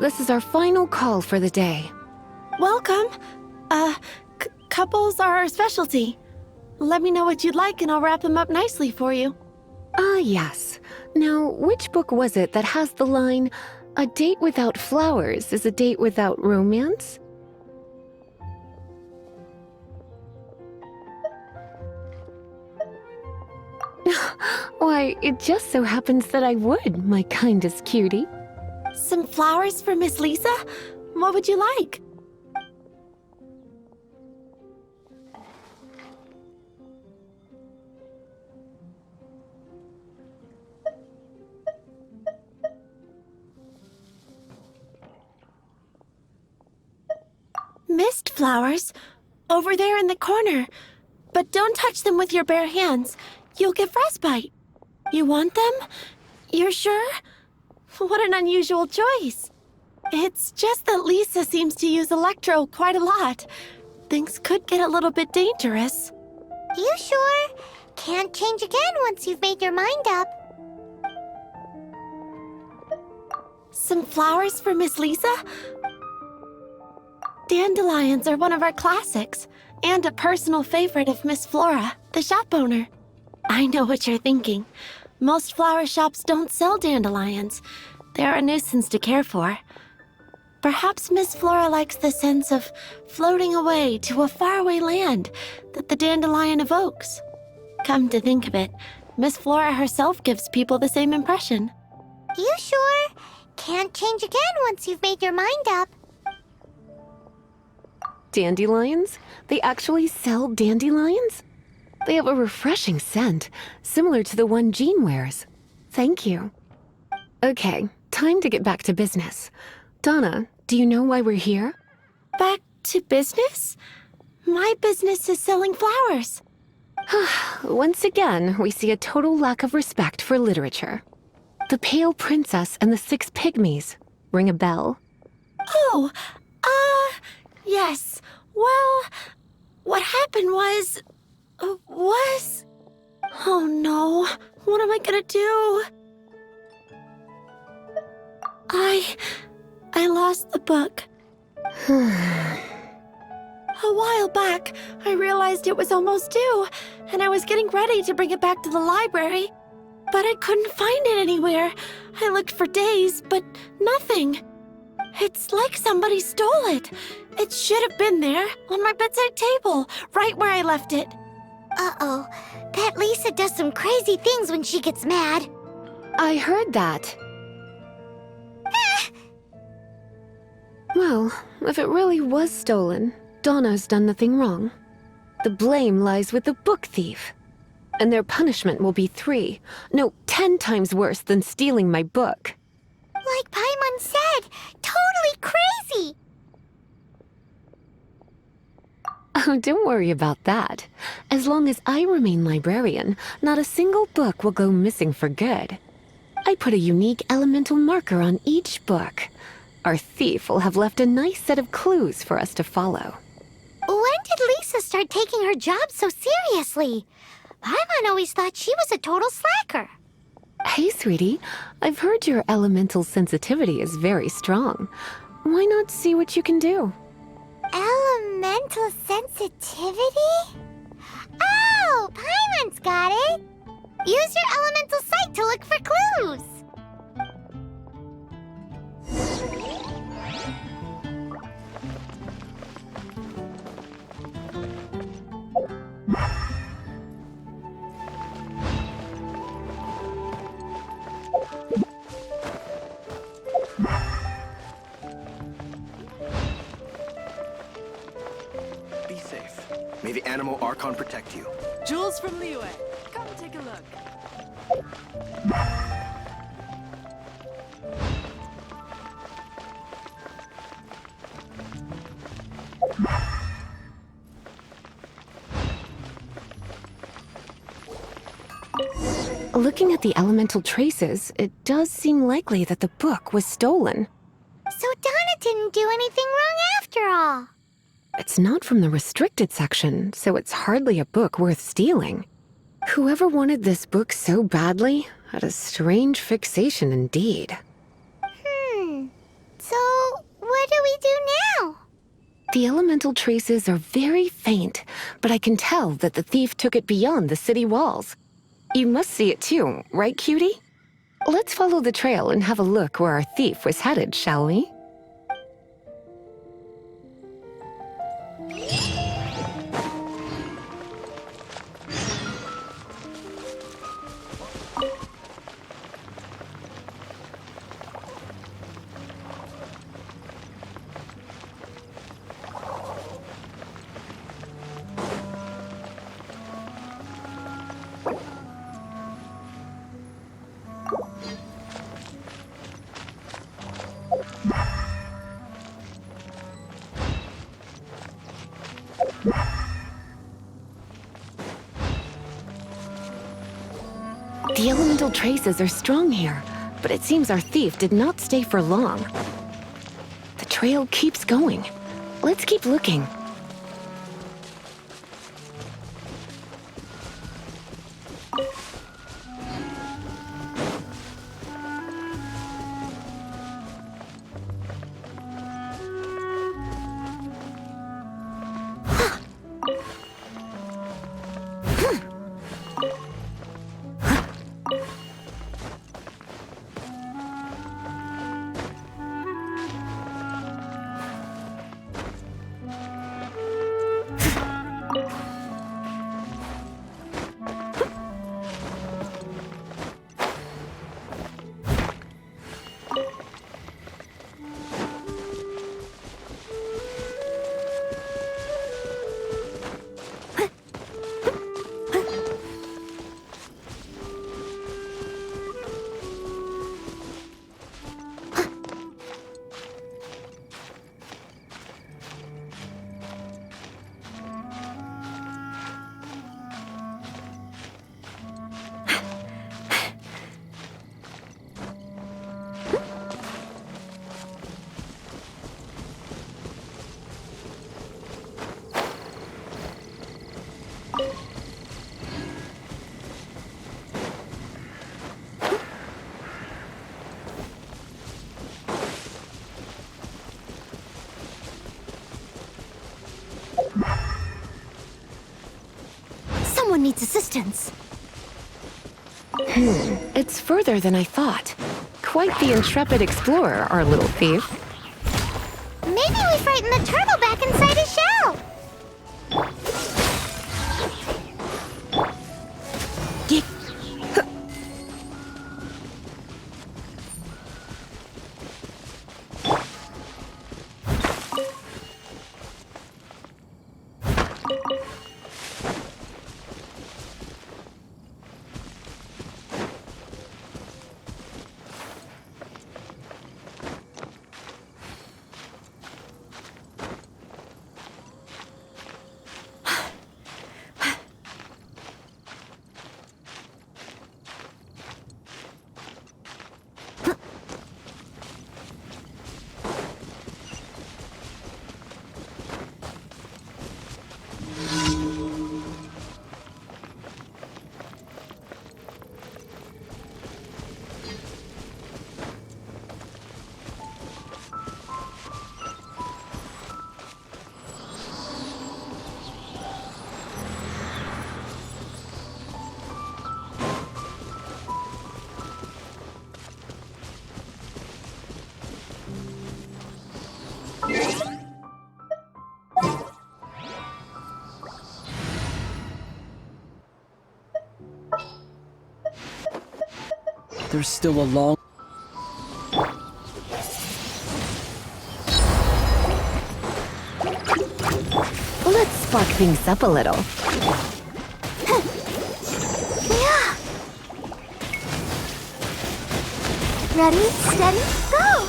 this is our final call for the day. Welcome. Couples are our specialty. Let me know what you'd like and I'll wrap them up nicely for you. Ah, yes. Now, which book was it that has the line, "A date without flowers is a date without romance"? Why, it just so happens that I would, my kindest cutie. Some flowers for Miss Lisa? What would you like? Mist flowers? Over there in the corner. But don't touch them with your bare hands. You'll get frostbite. You want them? You're sure? What an unusual choice. It's just that Lisa seems to use Electro quite a lot. Things could get a little bit dangerous. You sure? Can't change again once you've made your mind up. Some flowers for Miss Lisa? Dandelions are one of our classics, and a personal favorite of Miss Flora, the shop owner. I know what you're thinking. Most flower shops don't sell dandelions. They're a nuisance to care for. Perhaps Miss Flora likes the sense of floating away to a faraway land that the dandelion evokes. Come to think of it, Miss Flora herself gives people the same impression. You sure? Can't change again once you've made your mind up. Dandelions? They actually sell dandelions? They have a refreshing scent, similar to the one Jean wears. Thank you. Okay, time to get back to business. Donna, do you know why we're here? Back to business? My business is selling flowers. Once again, we see a total lack of respect for literature. The Pale Princess and the Six Pygmies. Ring a bell? Oh, yes. Well, what happened was... Oh no, what am I gonna do? I lost the book. A while back, I realized it was almost due, and I was getting ready to bring it back to the library. But I couldn't find it anywhere. I looked for days, but nothing. It's like somebody stole it. It should have been there, on my bedside table, right where I left it. Uh-oh. That Lisa does some crazy things when she gets mad. I heard that. Well, if it really was stolen, Donna's done nothing wrong. The blame lies with the book thief. And their punishment will be 10 times worse than stealing my book. Like Paimon said, totally crazy. Oh, don't worry about that. As long as I remain librarian, not a single book will go missing for good. I put a unique elemental marker on each book. Our thief will have left a nice set of clues for us to follow. When did Lisa start taking her job so seriously? Paimon always thought she was a total slacker. Hey, sweetie, I've heard your elemental sensitivity is very strong. Why not see what you can do? Elemental sensitivity? Oh, Paimon's got it. Use your elemental sight to look for clues. Be safe. May the animal Archon protect you. Jules from Liyue, come take a look. Looking at the elemental traces, it does seem likely that the book was stolen. So Donna didn't do anything wrong after all. It's not from the restricted section, so it's hardly a book worth stealing. Whoever wanted this book so badly had a strange fixation indeed. So What do we do now? The elemental traces are very faint, but I can tell that the thief took it beyond the city walls. You must see it too, right, cutie? Let's follow the trail and have a look where our thief was headed, shall we? The elemental traces are strong here, but it seems our thief did not stay for long. The trail keeps going. Let's keep looking. Someone needs assistance. It's further than I thought. Quite the intrepid explorer, our little thief. Maybe we frightened the turtle back inside his shell. There's still a long... Let's spark things up a little. Ready, steady, go!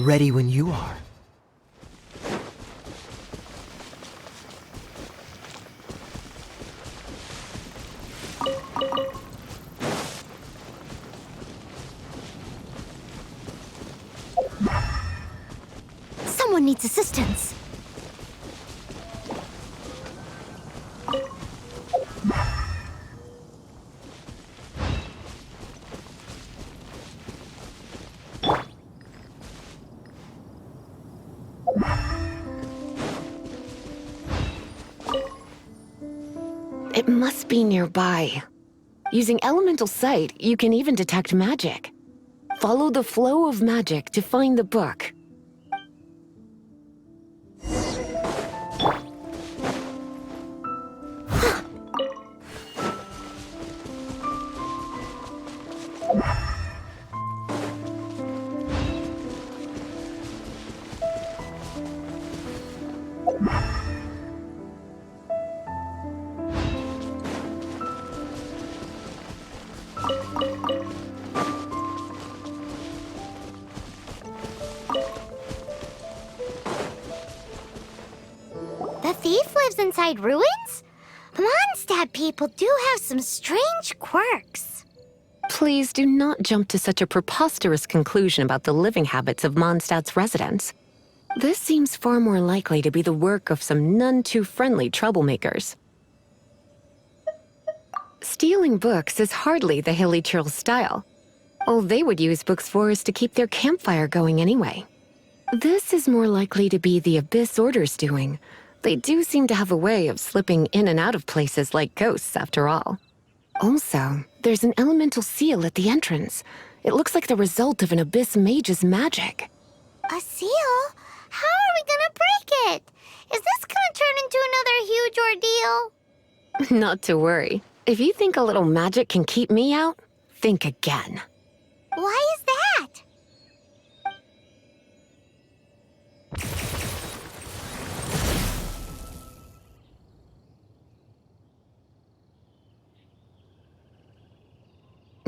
Ready when you are. Someone needs assistance. It must be nearby. Using elemental sight, you can even detect magic. Follow the flow of magic to find the book. The thief lives inside ruins? Mondstadt people do have some strange quirks. Please do not jump to such a preposterous conclusion about the living habits of Mondstadt's residents. This seems far more likely to be the work of some none-too-friendly troublemakers. Stealing books is hardly the Hilly Churl's style. All they would use books for is to keep their campfire going anyway. This is more likely to be the Abyss Order's doing. They do seem to have a way of slipping in and out of places like ghosts, after all. Also, there's an elemental seal at the entrance. It looks like the result of an Abyss mage's magic. A seal? How are we gonna break it? Is this gonna turn into another huge ordeal? Not to worry. If you think a little magic can keep me out, think again. Why is that?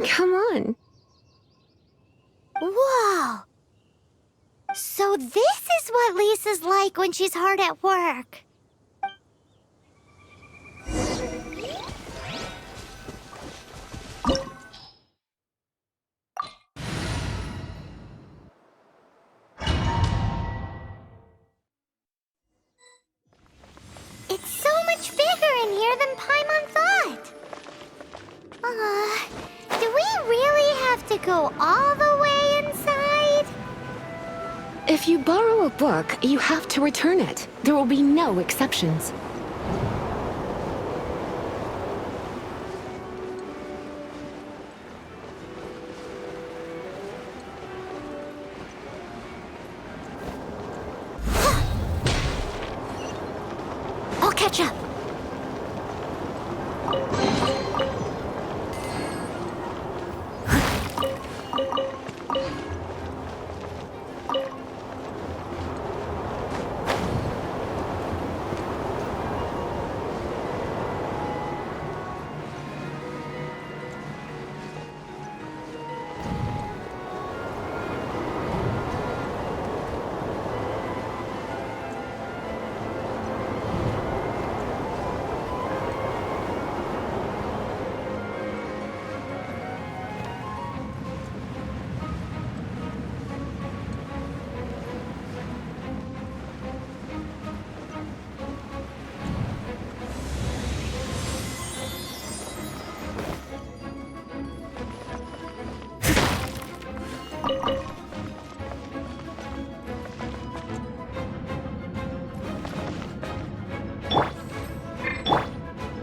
Come on. Whoa! So this is what Lisa's like when she's hard at work. It's so much bigger in here than Paimon thought. Do we really have to go all the way inside? If you borrow a book, you have to return it. There will be no exceptions. I'll catch up.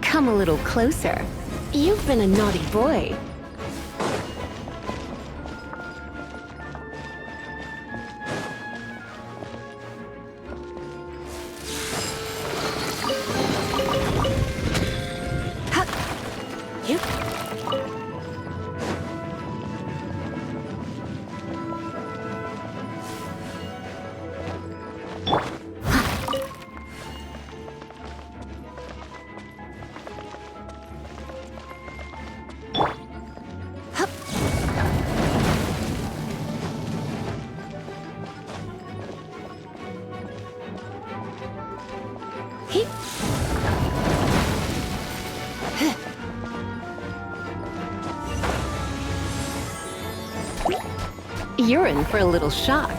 Come a little closer. You've been a naughty boy. You're in for a little shock.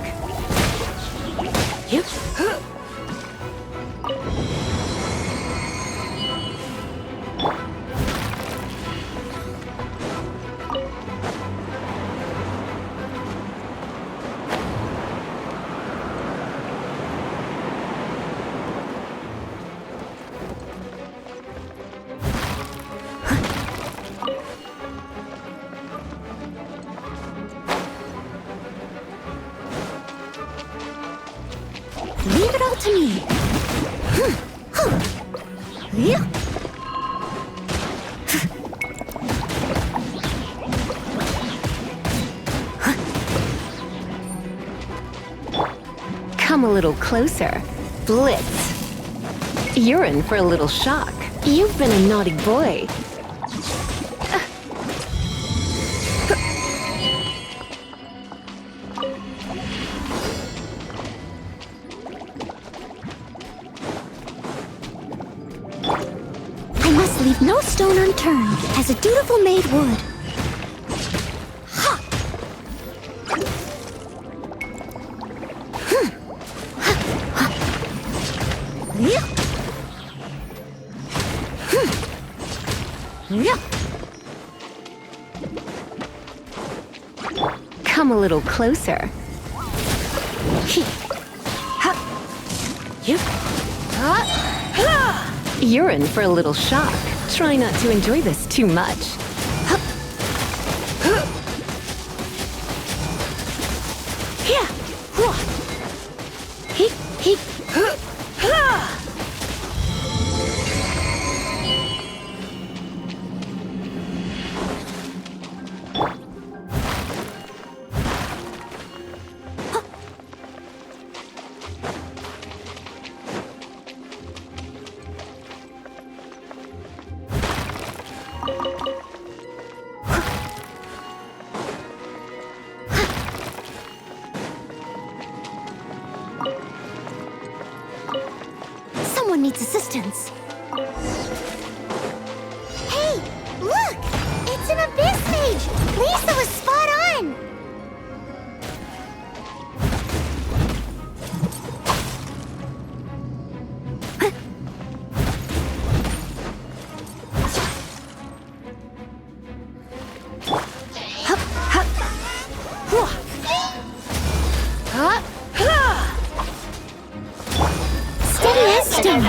Leave it all to me. Yeah. Come a little closer. Blitz. You're in for a little shock. You've been a naughty boy. I must leave no stone unturned, as a dutiful maid would. Come a little closer. You're in for a little shock. Try not to enjoy this too much. Someone needs assistance. Hey, look! It's an abyss mage! Lisa was spot on! Steady as stone.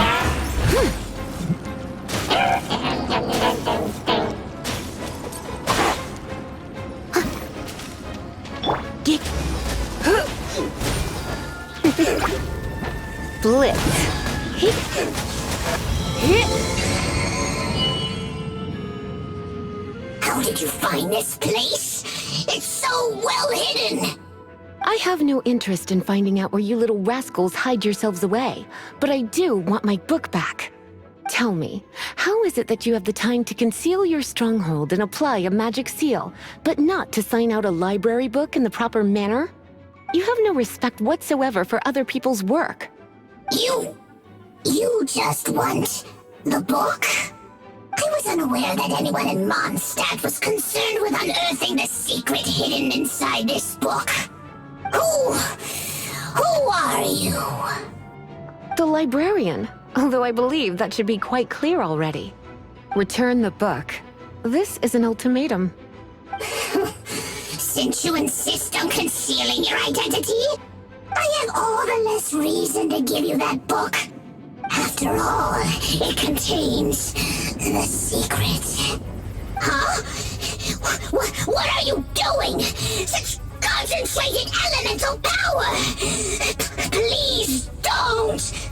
Blitz. How did you find this place? It's so well hidden! I have no interest in finding out where you little rascals hide yourselves away, but I do want my book back. Tell me, how is it that you have the time to conceal your stronghold and apply a magic seal, but not to sign out a library book in the proper manner? You have no respect whatsoever for other people's work. You just want the book? I was unaware that anyone in Mondstadt was concerned with unearthing the secret hidden inside this book. Who are you? The librarian, although I believe that should be quite clear already. Return the book. This is an ultimatum. Since you insist on concealing your identity, I have all the less reason to give you that book. After all, it contains the secret. Huh? What are you doing? Such concentrated elemental power! Please don't!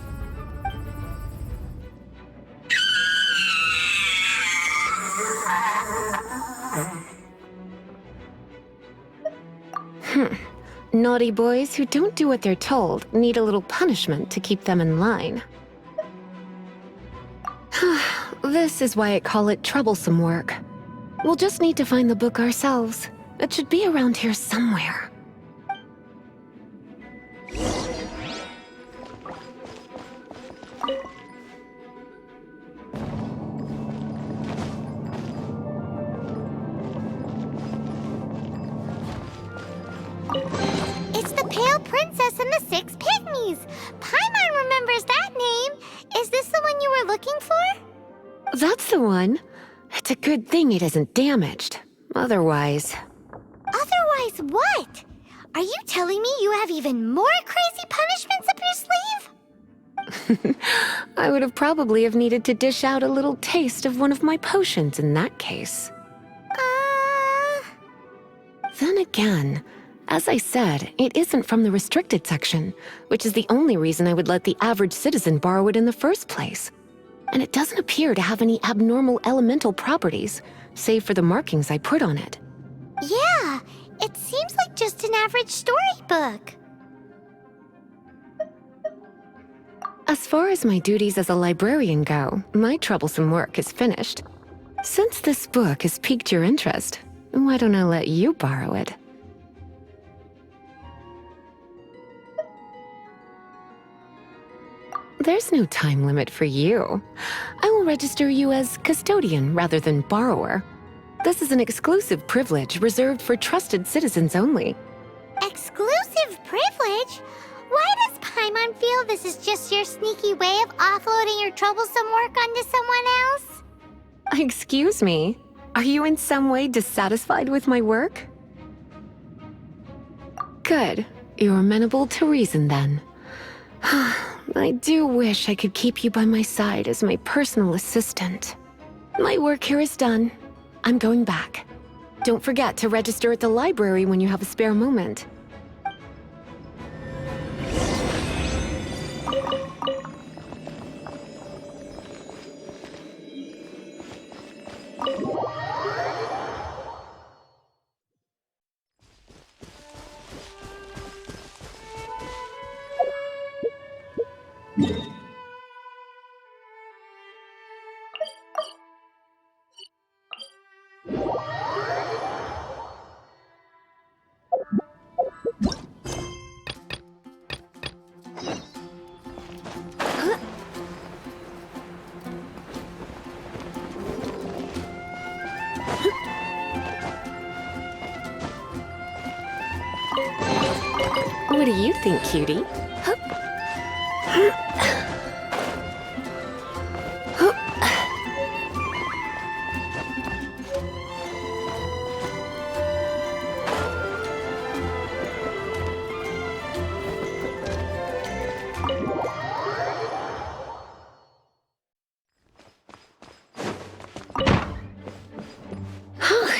Naughty boys who don't do what they're told need a little punishment to keep them in line. This is why I call it troublesome work. We'll just need to find the book ourselves. It should be around here somewhere. Little Princess and the Six Pygmies. Paimon remembers that name. Is this the one you were looking for? That's the one. It's a good thing it isn't damaged. Otherwise... Otherwise what? Are you telling me you have even more crazy punishments up your sleeve? I would have probably have needed to dish out a little taste of one of my potions in that case. Then again, as I said, it isn't from the restricted section, which is the only reason I would let the average citizen borrow it in the first place. And it doesn't appear to have any abnormal elemental properties, save for the markings I put on it. Yeah, it seems like just an average storybook. As far as my duties as a librarian go, my troublesome work is finished. Since this book has piqued your interest, why don't I let you borrow it? There's no time limit for you. I will register you as custodian rather than borrower. This is an exclusive privilege reserved for trusted citizens only. Exclusive privilege? Why does Paimon feel this is just your sneaky way of offloading your troublesome work onto someone else? Excuse me, are you in some way dissatisfied with my work? Good, you're amenable to reason then. I do wish I could keep you by my side as my personal assistant. My work here is done. I'm going back. Don't forget to register at the library when you have a spare moment. What do you think, cutie?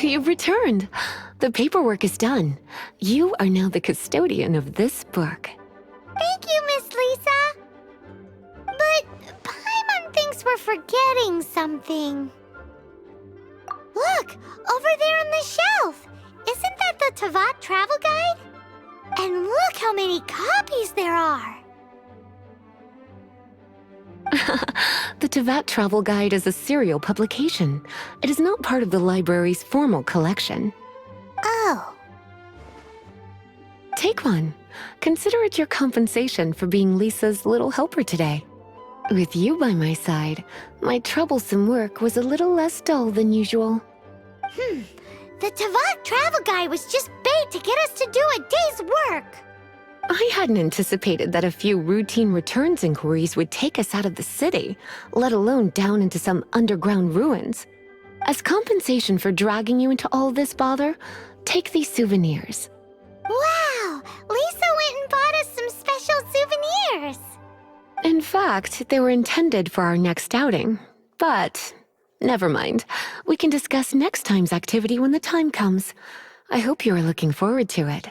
You've returned. The paperwork is done. You are now the custodian of this book. Thank you, Miss Lisa. But Paimon thinks we're forgetting something. Look, over there on the shelf. Isn't that the Teyvat travel guide? And look how many copies there are. The Teyvat Travel Guide is a serial publication. It is not part of the library's formal collection. Oh. Take one. Consider it your compensation for being Lisa's little helper today. With you by my side, my troublesome work was a little less dull than usual. The Teyvat travel guide was just bait to get us to do a day's work. I hadn't anticipated that a few routine returns inquiries would take us out of the city, let alone down into some underground ruins. As compensation for dragging you into all this bother, take these souvenirs. Wow! Lisa went and bought us some special souvenirs. In fact, they were intended for our next outing. But, never mind. We can discuss next time's activity when the time comes. I hope you are looking forward to it.